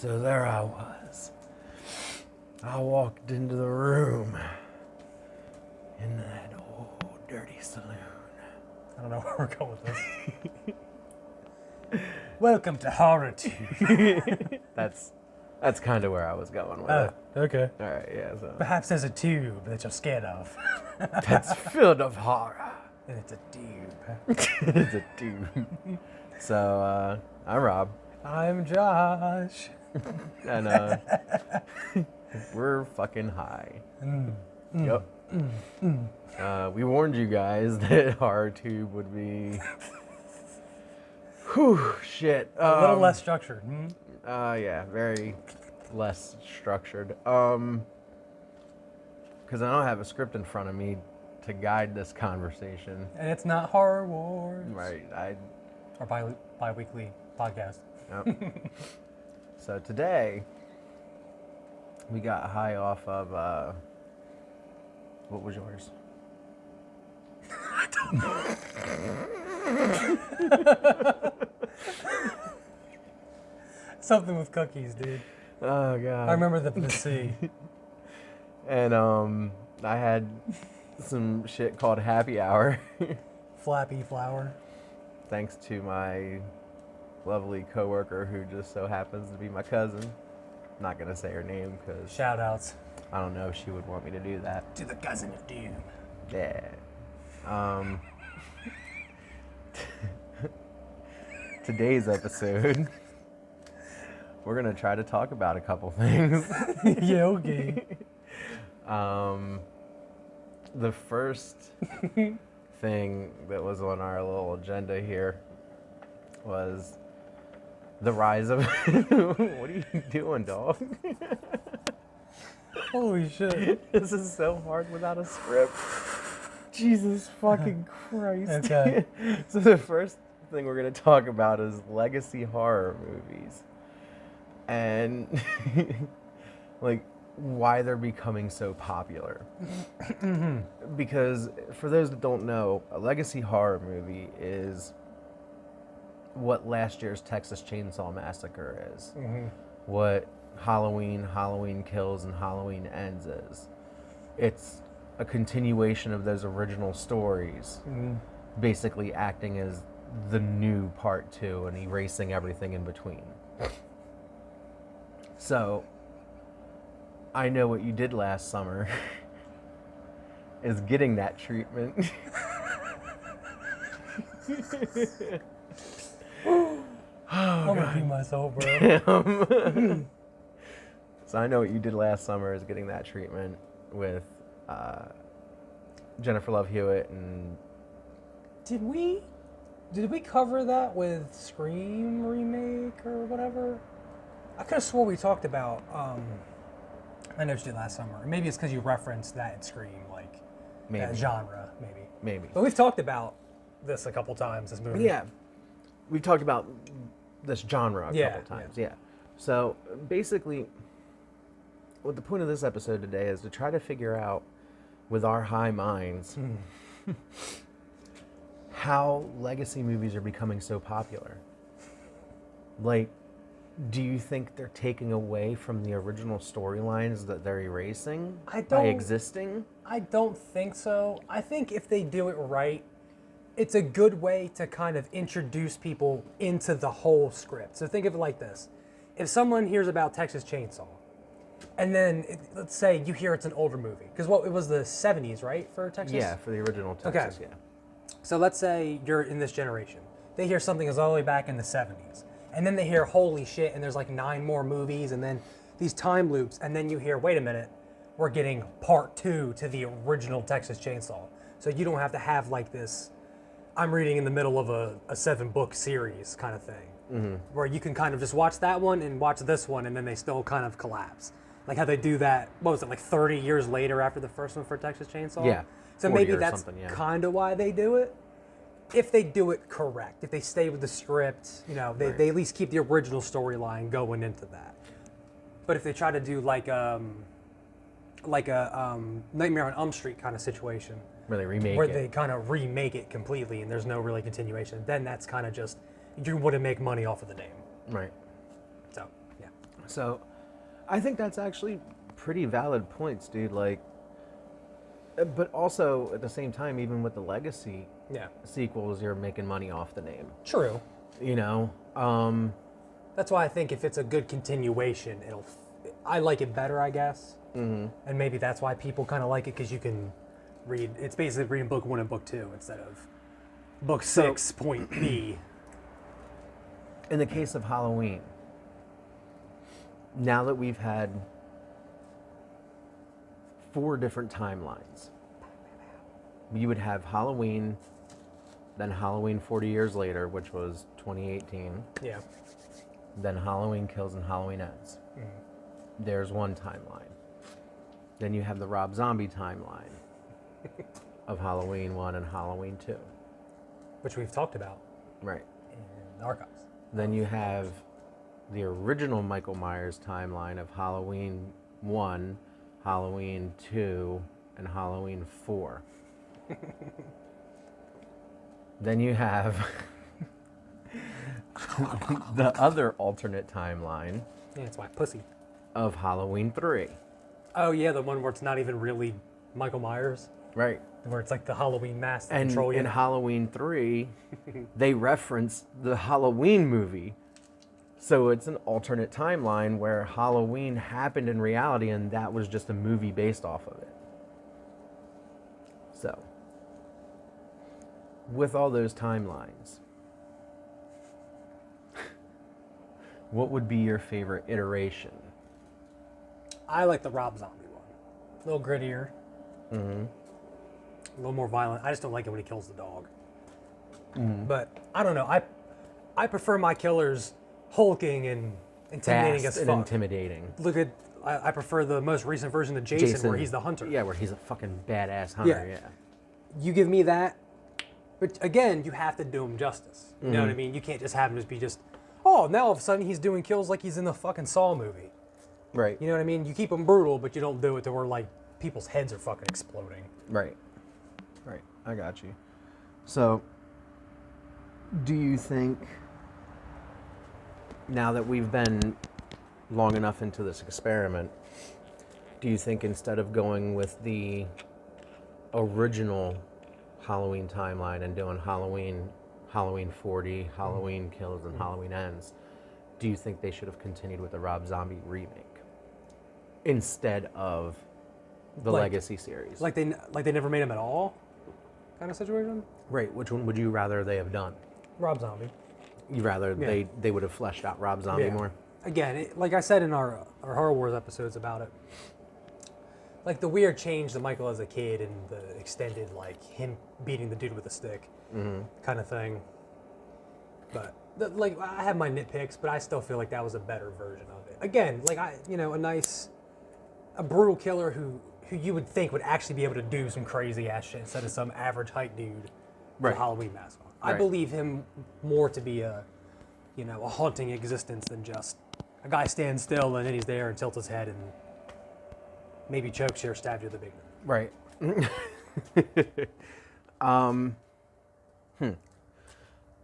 So there I was. I walked into the room in that old dirty saloon. I don't know where we're going with this. Welcome to Horror Tube. That's kind of where I was going with it. Okay. All right, yeah. So Perhaps there's a tube that you're scared of. that's filled of horror. And it's a tube. It's a dude. So I'm Rob, I'm Josh. and we're fucking high. Yep. We warned you guys that Horror Tube would be. Whew, shit. A little less structured. Yeah, very less structured. Because I don't have a script in front of me to guide this conversation. And it's not Horror Wars. Right. Our bi-weekly podcast. Yep. So today, we got high off of, what was yours? Something with cookies, dude. Oh, God. I remember the C. And I had some shit called happy hour. Flappy flower. Thanks to my lovely coworker who just so happens to be my cousin. I'm not gonna say her name because Shout outs. I don't know if she would want me to do that. To the cousin of doom. Yeah. Today's episode, we're gonna try to talk about a couple things. Yeah, okay. The first thing that was on our little agenda here was the rise of. What are you doing, dog? Holy shit. This is so hard without a script. Jesus fucking Christ. Okay. So the first thing we're going to talk about is legacy horror movies. And like why they're becoming so popular. Because for those that don't know, a legacy horror movie is what last year's Texas Chainsaw Massacre is. What Halloween Kills and Halloween Ends is. It's a continuation of those original stories, basically acting as the new part 2 and erasing everything in between. So, I Know What You Did Last Summer is getting that treatment. I'm gonna pee myself, bro. So I Know What You Did Last Summer is getting that treatment with Jennifer Love Hewitt and. Did we cover that with Scream remake or whatever? I could have swore we talked about I Know What You Did Last Summer. Maybe it's because you referenced that in Scream, like that genre, maybe. Maybe. But we've talked about this a couple times, this movie. Yeah. We've talked about this genre a couple times, yeah. So basically, what the point of this episode today is to try to figure out, with our high minds, how legacy movies are becoming so popular. Like, do you think they're taking away from the original storylines that they're erasing by existing? I don't think so. I think if they do it right, it's a good way to kind of introduce people into the whole script. So think of it like this. If someone hears about Texas Chainsaw, and then let's say you hear it's an older movie, because it was the 70s, right, for Texas? Yeah, for the original Texas, yeah. So let's say you're in this generation. They hear something is all the way back in the 70s. And then they hear, holy shit, and there's like 9 more movies, and then these time loops, and then you hear, wait a minute, we're getting part 2 to the original Texas Chainsaw. So you don't have to have like this, I'm reading in the middle of a 7-book series kind of thing, where you can kind of just watch that one and watch this one, and then they still kind of collapse. Like how they do that, what was it, like 30 years later after the first one for Texas Chainsaw? Yeah. So maybe that's kind of why they do it. If they do it correct, if they stay with the script, they at least keep the original storyline going into that. But if they try to do like a Nightmare on Elm Street kind of situation, Where they remake where it. they kind of remake it completely and there's no really continuation, then that's kind of just, you wouldn't make money off of the name. Right. So Yeah. So, I think that's actually pretty valid points, dude. Like, but also at the same time, even with the legacy Yeah. sequels, you're making money off the name. True. You know, That's why I think if it's a good continuation, I like it better, I guess. Mm-hmm. And maybe that's why people kind of like it, because you can read. It's basically reading book 1 and book 2 instead of book 6 point B. in the case of Halloween, now that we've had 4 different timelines, you would have Halloween, then Halloween 40 years later, which was 2018. Yeah. Then Halloween Kills and Halloween Ends. There's one timeline. Then you have the Rob Zombie timeline of Halloween 1 and Halloween 2. Which we've talked about Right. in the archives. Then you have the original Michael Myers timeline of Halloween 1, Halloween 2, and Halloween 4. Then you have the other alternate timeline Yeah, it's why pussy. of Halloween 3. Oh yeah, the one where it's not even really Michael Myers, Right. where it's like the Halloween mask to And control you. in Halloween 3, they reference the Halloween movie. So it's an alternate timeline where Halloween happened in reality and that was just a movie based off of it. So, with all those timelines, what would be your favorite iteration? I like the Rob Zombie one. A little grittier. Mm-hmm. A little more violent. I just don't like it when he kills the dog. But I don't know. I prefer my killers hulking and intimidating Fast as and fuck. intimidating. Look at I prefer the most recent version of Jason, where he's the hunter. Yeah, where he's a fucking badass hunter, yeah. You give me that, but again, you have to do him justice. You know what I mean? You can't just have him oh, now all of a sudden he's doing kills like he's in the fucking Saw movie. Right. You know what I mean? You keep him brutal, but you don't do it to where like people's heads are fucking exploding. Right. Right. I got you. So, do you think, now that we've been long enough into this experiment, do you think instead of going with the original Halloween timeline and doing Halloween 40, Halloween Kills, and Halloween Ends, do you think they should have continued with the Rob Zombie remake instead of the Legacy series? Like they never made him at all, kind of situation. Right. Which one would you rather they have done? Rob Zombie. You rather they would have fleshed out Rob Zombie more? Again, like I said in our Horror Wars episodes about it, like the weird change to Michael as a kid and the extended like him beating the dude with a stick kind of thing. But like I have my nitpicks, but I still feel like that was a better version of it. Again, like a brutal killer who you would think would actually be able to do some crazy ass shit instead of some average height dude with a Halloween mask on. I believe him more to be a haunting existence than just a guy stands still and then he's there and tilts his head and maybe chokes you or stabs you with a big knife. Right.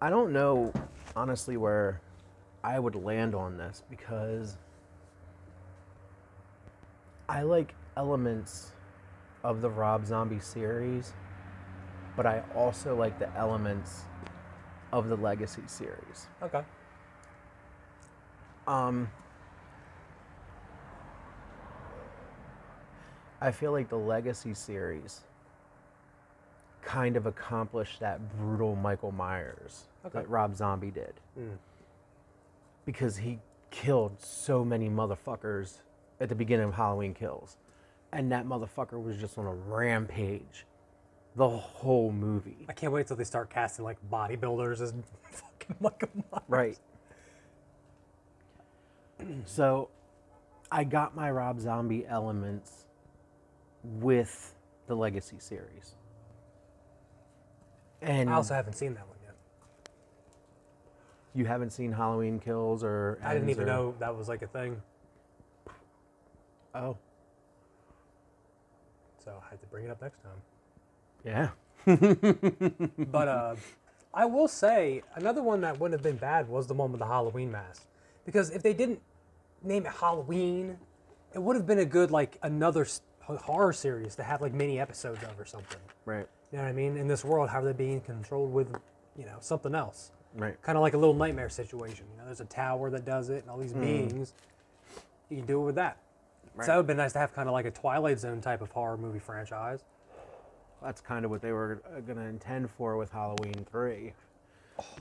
I don't know, honestly, where I would land on this, because I like elements of the Rob Zombie series, but I also like the elements of the Legacy series. Okay. I feel like the Legacy series kind of accomplished that brutal Michael Myers that Rob Zombie did. Because he killed so many motherfuckers at the beginning of Halloween Kills. And that motherfucker was just on a rampage the whole movie. I can't wait till they start casting like bodybuilders as fucking Michael Myers. Right. So I got my Rob Zombie elements with the Legacy series. And I also haven't seen that one yet. You haven't seen Halloween Kills or I didn't even know that was like a thing. Oh. So I had to bring it up next time. Yeah. But I will say another one that wouldn't have been bad was the one with the Halloween mask. Because if they didn't name it Halloween. It would have been a good, like, another horror series to have, like, mini episodes of or something. Right. You know what I mean? In this world, how are they being controlled with, you know, something else? Right. Kind of like a little nightmare situation. You know, there's a tower that does it and all these beings. You can do it with that. Right. So that would have been nice to have kind of like a Twilight Zone type of horror movie franchise. That's kind of what they were going to intend for with Halloween 3.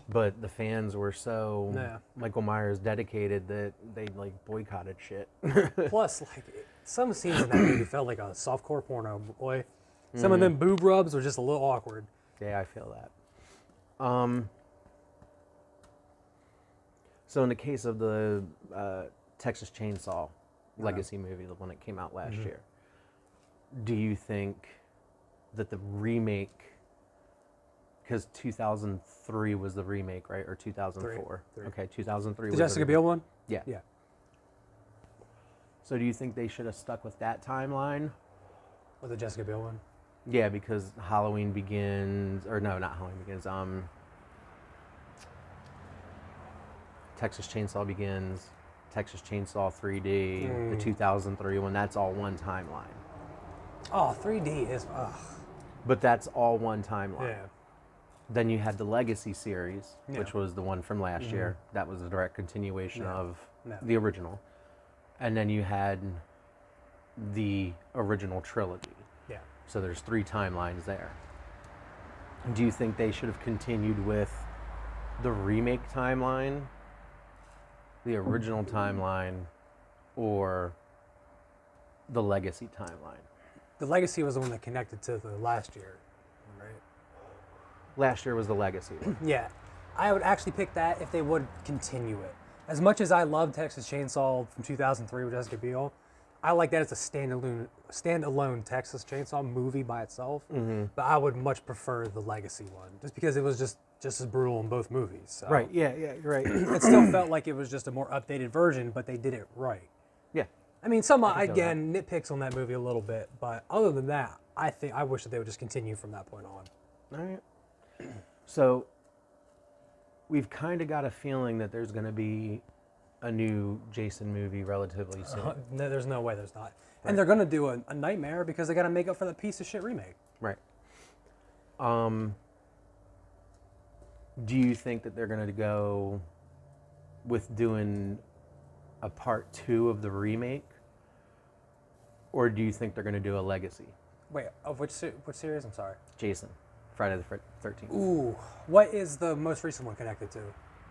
But the fans were so Michael Myers dedicated that they like boycotted shit. Plus, like, some scenes in that movie felt like a softcore porno, boy. Some of them boob rubs were just a little awkward. Yeah, I feel that. So in the case of the Texas Chainsaw Legacy movie, the one that came out last year, do you think that the remake, because 2003 was the remake, right? Or 2004? Three. Okay, 2003 The was Jessica the Biel one? Yeah. Yeah. So do you think they should have stuck with that timeline? Or the Jessica Biel one? Yeah, because Halloween Begins, or no, not Halloween Begins, Texas Chainsaw Begins, Texas Chainsaw 3D, the 2003 one, that's all one timeline. Oh, 3D is, ugh. But that's all one timeline. Yeah. Then you had the Legacy series, which was the one from last year. That was a direct continuation of the original. And then you had the original trilogy. Yeah. So there's 3 timelines there. Do you think they should have continued with the remake timeline, the original timeline, or the Legacy timeline? The Legacy was the one that connected to the last year, right? Last year was the Legacy one. Yeah. I would actually pick that if they would continue it. As much as I love Texas Chainsaw from 2003 with Jessica Biel, I like that as a standalone Texas Chainsaw movie by itself. But I would much prefer the Legacy one, just because it was just as brutal in both movies. So. Right, yeah, you're right. It still felt like it was just a more updated version, but they did it right. Yeah. I mean, again, nitpicks on that movie a little bit, but other than that, I wish that they would just continue from that point on. All right. So we've kind of got a feeling that there's going to be a new Jason movie relatively soon. No, there's no way there's not. Right. And they're going to do a Nightmare because they got to make up for that piece of shit remake. Right. Do you think that they're going to go with doing a part 2 of the remake? Or do you think they're going to do a Legacy? Wait, of which series? I'm sorry. Jason, Friday the 13th. Ooh, what is the most recent one connected to?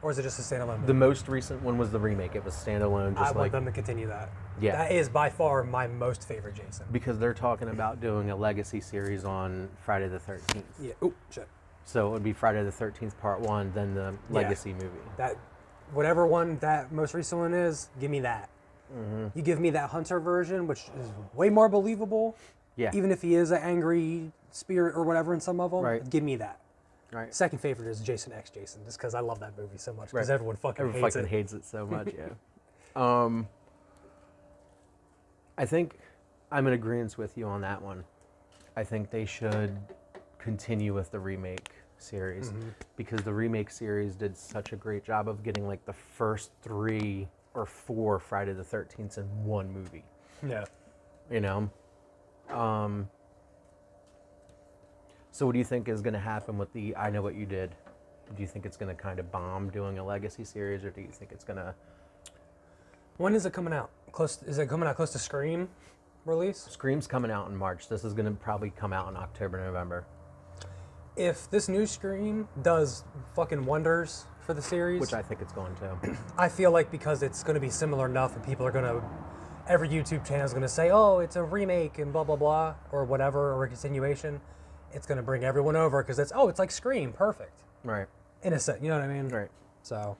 Or is it just a standalone movie? The most recent one was the remake. It was standalone. I want them to continue that. Yeah. That is by far my most favorite Jason. Because they're talking about doing a Legacy series on Friday the 13th. Yeah. Ooh, shit. So it would be Friday the 13th part 1, then the Legacy movie. That, whatever one that most recent one is, give me that. You give me that Hunter version, which is way more believable. Yeah. Even if he is an angry spirit or whatever in some of them, Right. give me that. Right. Second favorite is Jason X Jason, just because I love that movie so much. Because Right. everyone Everyone hates fucking it. hates it so much, yeah. I think I'm in agreement with you on that one. I think they should continue with the remake series because the remake series did such a great job of getting like the first 3 or 4 Friday the 13th in one movie. Yeah. You know? So what do you think is going to happen with the I Know What You Did? Do you think it's going to kind of bomb doing a Legacy series, or do you think it's going to... When is it coming out? Is it coming out close to Scream release? Scream's coming out in March. This is going to probably come out in October, November. If this new Scream does fucking wonders for the series, Which I think it's going to. I feel like because it's going to be similar enough and people are going to, every YouTube channel is going to say, oh, it's a remake and blah, blah, blah, or whatever, or a continuation. It's going to bring everyone over because it's like Scream, perfect. Right. In a sense, you know what I mean? Right. So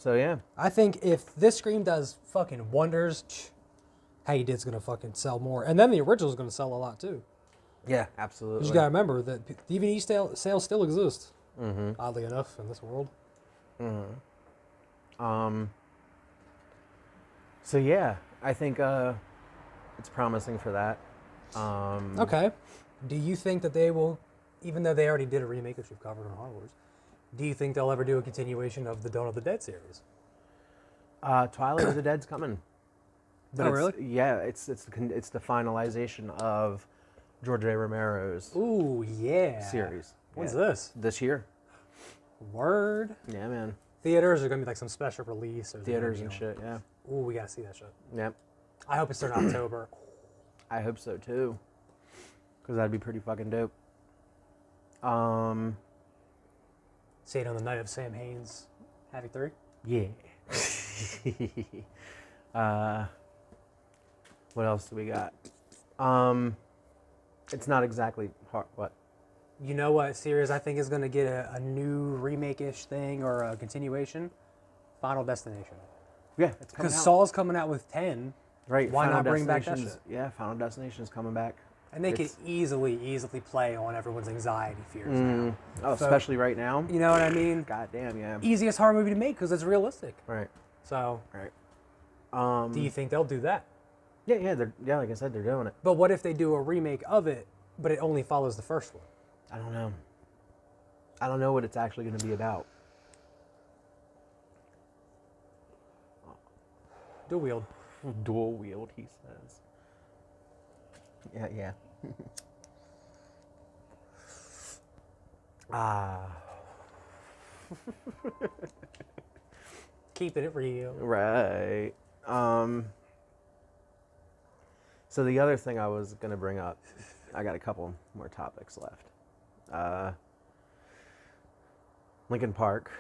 yeah. I think if this Scream does fucking wonders, How You Did's going to fucking sell more. And then the original's going to sell a lot too. Yeah, absolutely. You got to remember that DVD sales still exist, oddly enough, in this world. So yeah, I think it's promising for that. Okay. Do you think that they will, even though they already did a remake, which we've covered on Horror Wars, do you think they'll ever do a continuation of the Dawn of the Dead series? Twilight of the Dead's coming. But Oh, really? Yeah, it's the finalization of George A. Romero's Ooh, yeah. series. When's Yeah. this? This year. Word. Yeah, man. Theaters are gonna be like some special release or Theaters and shit. Yeah. Ooh, we gotta see that shit. Yep. I hope it's in October. I hope so too. Because that'd be pretty fucking dope. See it on the night of Sam Hain's Havoc 3. Yeah. What else do we got? It's not exactly hard. What? You know what series I think is gonna get a new remake-ish thing or a continuation? Final Destination. Yeah, it's coming Because out. Saw's coming out with 10. Right. Why Final not bring back that Destination's- shit? Yeah, Final Destination is coming back. And they could It's- easily play on everyone's anxiety fears now. Oh, So- especially right now. You know what I mean? God damn, yeah. Easiest horror movie to make because it's realistic. Right. So, Right. do you think they'll do that? Yeah, like I said, they're doing it. But what if they do a remake of it, but it only follows the first one? I don't know. I don't know what it's actually going to be about. Dual wield. Dual wield, he says. Yeah. Keeping it real. Right. So the other thing I was going to bring up, I got a couple more topics left. Linkin Park.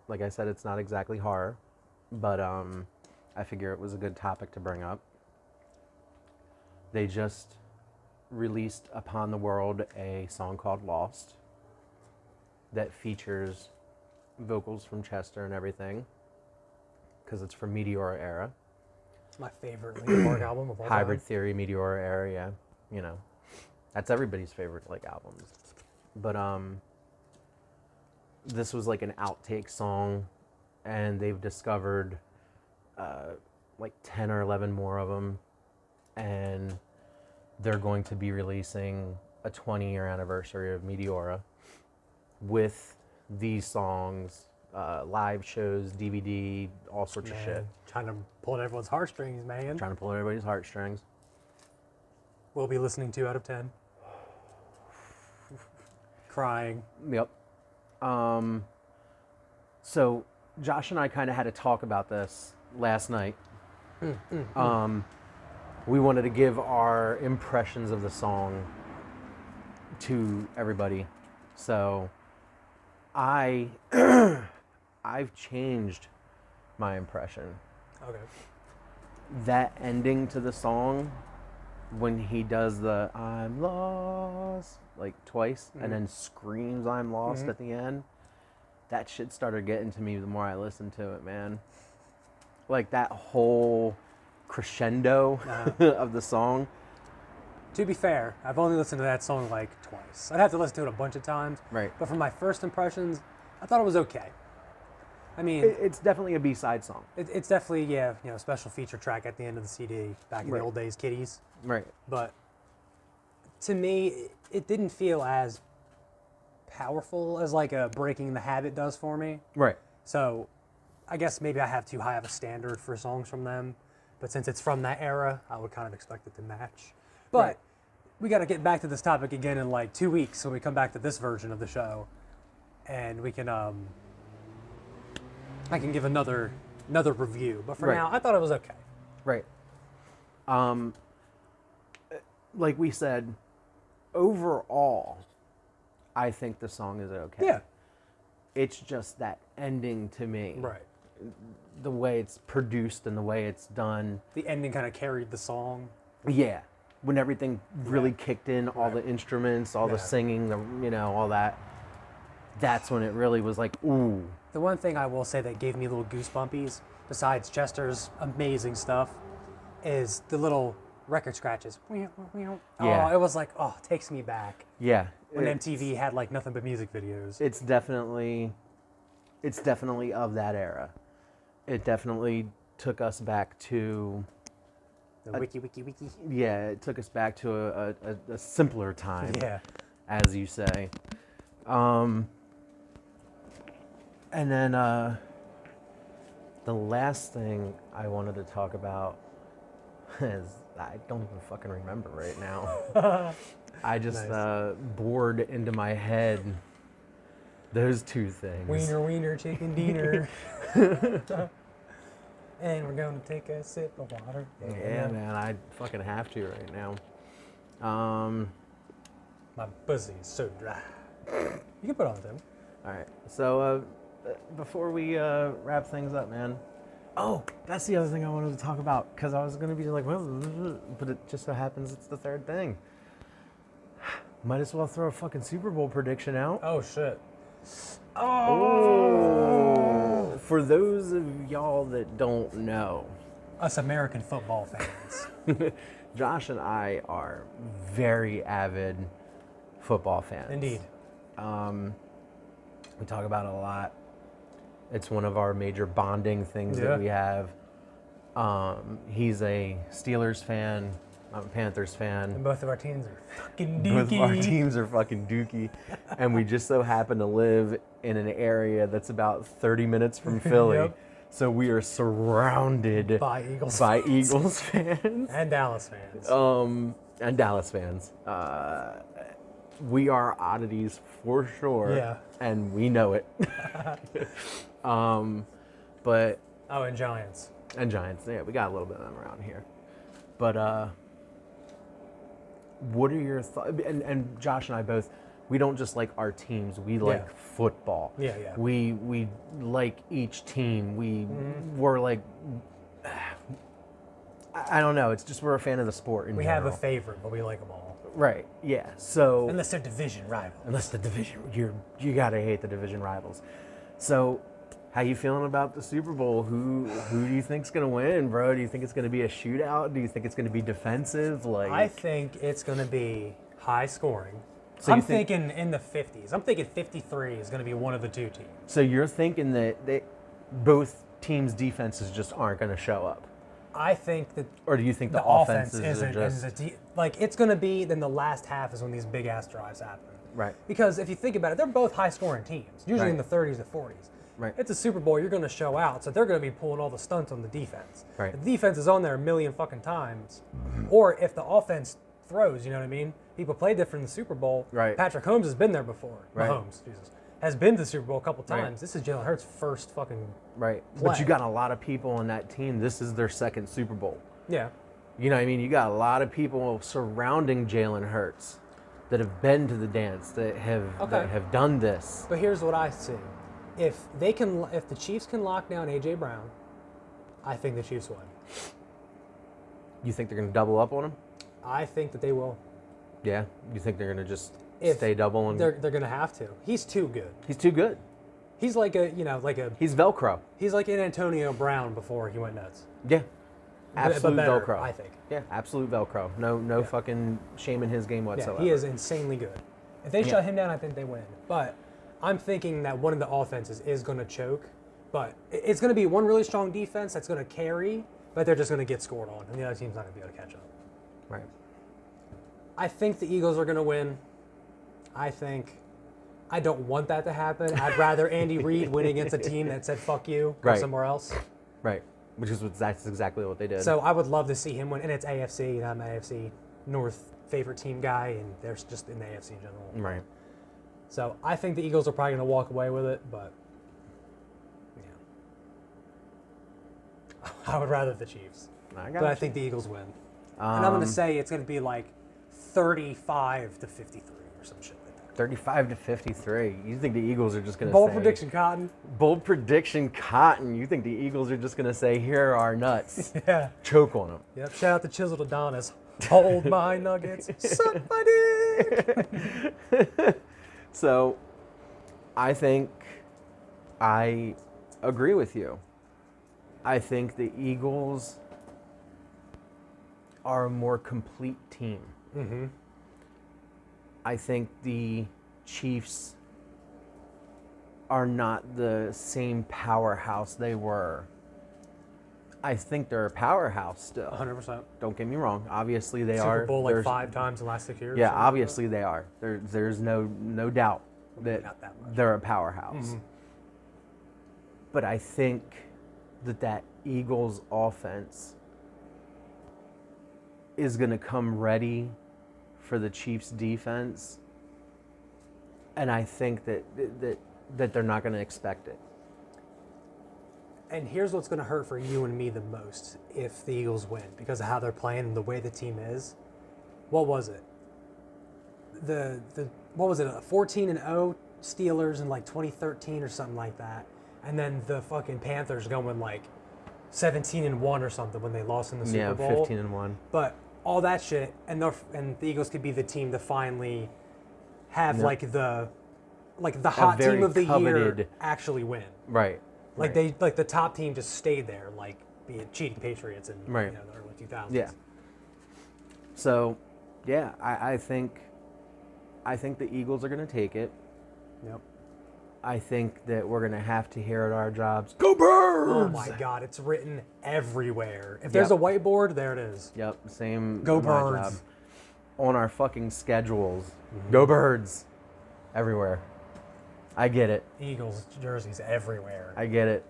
Like I said, it's not exactly horror, but I figure it was a good topic to bring up. They just released upon the world a song called Lost that features vocals from Chester and everything, because it's from Meteora era. It's my favorite Linkin Park album of all Hybrid time. Theory, Meteora era, yeah. You know, that's everybody's favorite like albums. But this was like an outtake song, and they've discovered like 10 or 11 more of them, and they're going to be releasing a 20-year anniversary of Meteora with these songs, live shows, DVD, all sorts of shit. Trying to pull at everyone's heartstrings, man. Trying to pull at everybody's heartstrings. We'll be listening 2 out of 10. Crying. Yep. So Josh and I kind of had a talk about this last night. We wanted to give our impressions of the song to everybody. So I've changed my impression. Okay. That ending to the song, when he does the "I'm lost" like twice, and then screams "I'm lost" at the end, that shit started getting to me the more I listened to it, man. Like that whole crescendo of the song. To be fair, I've only listened to that song like twice. I'd have to listen to it a bunch of times. Right. But from my first impressions, I thought it was okay. I mean, It's definitely a B-side song. it's definitely, yeah, you know, special feature track at the end of the CD back in the Right. old days, kiddies. Right. But to me, it didn't feel as powerful as like a Breaking the Habit does for me. Right. So I guess maybe I have too high of a standard for songs from them. But since it's from that era, I would kind of expect it to match. But Right. we got to get back to this topic again in like 2 weeks when we come back to this version of the show. And we can, I can give another review. But for Right. now, I thought it was okay. Right. Like we said, overall, I think the song is okay. Yeah. It's just that ending to me. Right. The way it's produced and the way it's done. The ending kind of carried the song. Yeah. When everything really Right. kicked in, all the instruments, all the Yeah. singing, all that. That's when it really was like, ooh. The one thing I will say that gave me little goosebumpies, besides Chester's amazing stuff, is the little record scratches. Yeah. Oh, it was like, it takes me back. Yeah. When MTV had like nothing but music videos. It's definitely of that era. It definitely took us back to, The wiki. yeah, it took us back to a simpler time, Yeah. as you say. And then The last thing I wanted to talk about is I don't even fucking remember right now. I just bored into my head those two things. Wiener, chicken dinner. And we're going to take a sip of water. Yeah, man, I fucking have to right now. My pussy is so dry. You can put it on, Tim. All right, so before we wrap things up, man. Oh, that's the other thing I wanted to talk about, because I was going to be like, well, but it just so happens it's the third thing. Might as well throw a fucking Super Bowl prediction out. Oh, shit. Oh! For those of y'all that don't know, us American football fans. Josh and I are very avid football fans. Indeed. We talk about it a lot. It's one of our major bonding things that we have. He's a Steelers fan. I'm a Panthers fan. And both of our teams are fucking dookie. Both of our teams are fucking dookie. And we just so happen to live in an area that's about 30 minutes from Philly. Yep. So we are surrounded by Eagles fans. And Dallas fans. And Dallas fans. We are oddities for sure. Yeah. And we know it. But... Oh, and Giants. And Giants. Yeah, we got a little bit of them around here. But, what are your thoughts? And Josh and I both, we don't just like our teams. We like football. Yeah, yeah. We like each team. We're like, I don't know. It's just we're a fan of the sport in general. We have a favorite, but we like them all. Right. Yeah. So unless they're division rivals. Unless the division, you gotta hate the division rivals. So, how you feeling about the Super Bowl? Who do you think's gonna win, bro? Do you think it's gonna be a shootout? Do you think it's gonna be defensive? Like, I think it's gonna be high scoring. So I'm thinking in the 50s. I'm thinking 53 is gonna be one of the two teams. So you're thinking that both teams' defenses just aren't gonna show up? I think that. Or do you think the offense offenses are just like it's gonna be? Then the last half is when these big ass drives happen. Right. Because if you think about it, they're both high scoring teams. Usually in the 30s to 40s. Right. It's a Super Bowl. You're going to show out, so they're going to be pulling all the stunts on the defense. Right. The defense is on there a million fucking times. Or if the offense throws, you know what I mean? People play different in the Super Bowl. Right. Patrick Mahomes has been there before. Right. Mahomes, Jesus, has been to the Super Bowl a couple times. Right. This is Jalen Hurts' first fucking right. play. But you got a lot of people on that team. This is their second Super Bowl. Yeah. You know what I mean? You got a lot of people surrounding Jalen Hurts that have been to the dance, that have done this. But here's what I see. If the Chiefs can lock down AJ Brown, I think the Chiefs win. You think they're going to double up on him? I think that they will. Yeah. You think they're going to just stay double? And They're going to have to. He's too good. He's too good. He's like a He's Velcro. He's like an Antonio Brown before he went nuts. Yeah. Absolute but better, Velcro. I think. Yeah, absolute Velcro. No fucking shame in his game whatsoever. Yeah, he is insanely good. If they shut him down, I think they win. But I'm thinking that one of the offenses is going to choke. But it's going to be one really strong defense that's going to carry, but they're just going to get scored on, and the other team's not going to be able to catch up. Right. I think the Eagles are going to win. I don't want that to happen. I'd rather Andy Reid win against a team that said, fuck you, go somewhere else. Right. That's exactly what they did. So I would love to see him win. And it's AFC, and I'm an AFC North favorite team guy, and they're just in the AFC in general. Right. So I think the Eagles are probably going to walk away with it, but yeah. I would rather the Chiefs. I think the Eagles win. And I'm going to say it's going to be like 35 to 53 or some shit like that. 35 to 53. You think the Eagles are just going to Bold prediction, Cotton. Bold prediction, Cotton. You think the Eagles are just going to say, here are our nuts. Yeah. Choke on them. Yep. Shout out to Chisel Adonis. Hold my nuggets. Suck my dick. So, I think I agree with you. I think the Eagles are a more complete team. Mm-hmm. I think the Chiefs are not the same powerhouse they were. I think they're a powerhouse still. 100%. Don't get me wrong. Obviously they Super are. Super Bowl like 5 times in the last 6 years. Yeah, obviously they are. There's no doubt that Not that much. they're a powerhouse. Mm-hmm. But I think that Eagles offense is going to come ready for the Chiefs defense, and I think that they're not going to expect it. And here's what's going to hurt for you and me the most if the Eagles win, because of how they're playing and the way the team is. What was it? What was it? A 14-0 Steelers in like 2013 or something like that, and then the fucking Panthers going like 17-1 or something when they lost in the Super Bowl. 15-1. But all that shit, and the Eagles could be the team to finally have like the hot team of the year actually win. Right. Like the top team just stayed there, like being cheating Patriots in the early 2000s. Yeah. So, yeah, I think the Eagles are going to take it. Yep. I think that we're going to have to hear at our jobs, "Go Birds!" Oh my God, it's written everywhere. If there's a whiteboard, there it is. Yep, same. Go at my Birds. job. On our fucking schedules, "Go Birds!" Everywhere. I get it. Eagles jerseys everywhere. I get it.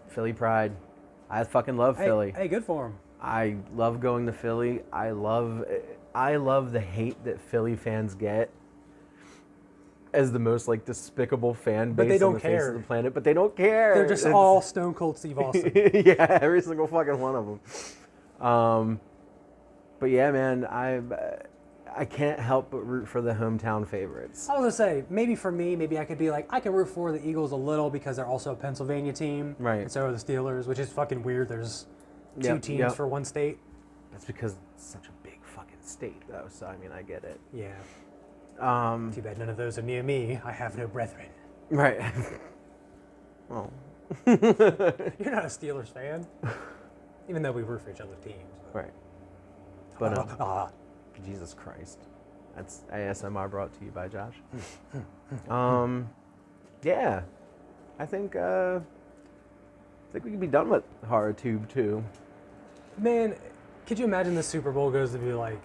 Philly pride. I fucking love Philly. Hey, good for them. I love going to Philly. I love the hate that Philly fans get as the most like despicable fan base on the face of the planet, but they don't care. They're just all Stone Cold Steve Austin. Yeah, every single fucking one of them. But yeah, man, I can't help but root for the hometown favorites. I was gonna say, maybe for me, maybe I could be like, I can root for the Eagles a little because they're also a Pennsylvania team, Right? And so are the Steelers, which is fucking weird. There's two teams for one state. That's because it's such a big fucking state, though. So I mean, I get it. Yeah. Too bad none of those are near me. I have no brethren. Right. Well. You're not a Steelers fan, even though we root for each other's teams. Right. But Jesus Christ. That's ASMR brought to you by Josh. Yeah. I think we could be done with Horror Tube 2. Man, could you imagine the Super Bowl goes to be like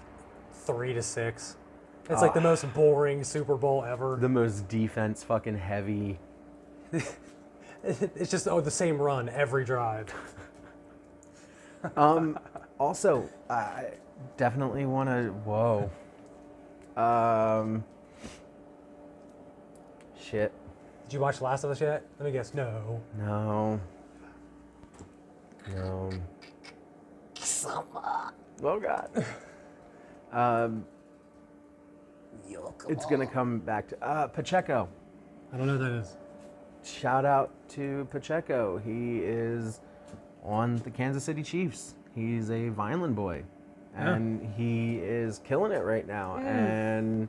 3-6? It's like the most boring Super Bowl ever. The most defense fucking heavy. It's just the same run every drive. Also, I definitely want to. Whoa. Shit. Did you watch Last of Us yet? Let me guess. No. No. Oh God. It's gonna come back to Pacheco. I don't know who that is. Shout out to Pacheco. He is on the Kansas City Chiefs. He's a Vineland boy, and he is killing it right now. And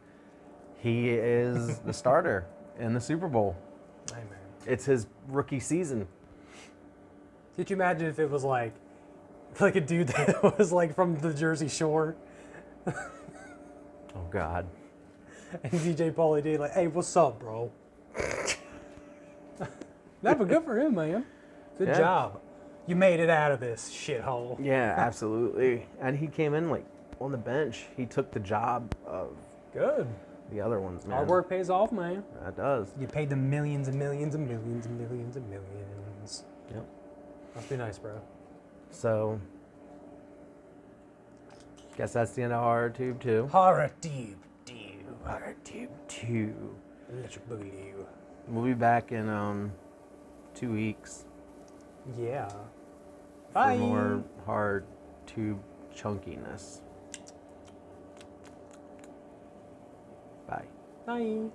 he is the starter in the Super Bowl. Hey, man. It's his rookie season. Could you imagine if it was like a dude that was like from the Jersey Shore? Oh God. And DJ Pauly D like, hey, what's up, bro? That was good for him, man. Good job. You made it out of this shithole. Yeah, absolutely. And he came in like on the bench. He took the job of Good. the other ones, man. Hard work pays off, man. That does. You paid them millions and millions and millions and millions and millions. Yep. Must be nice, bro. So, guess that's the end of Horror Tube 2. Horror Tube 2. Horror Tube 2. Electric Boogaloo. We'll be back in 2 weeks Yeah. for Bye. more Horror Tube chunkiness. Bye. Bye.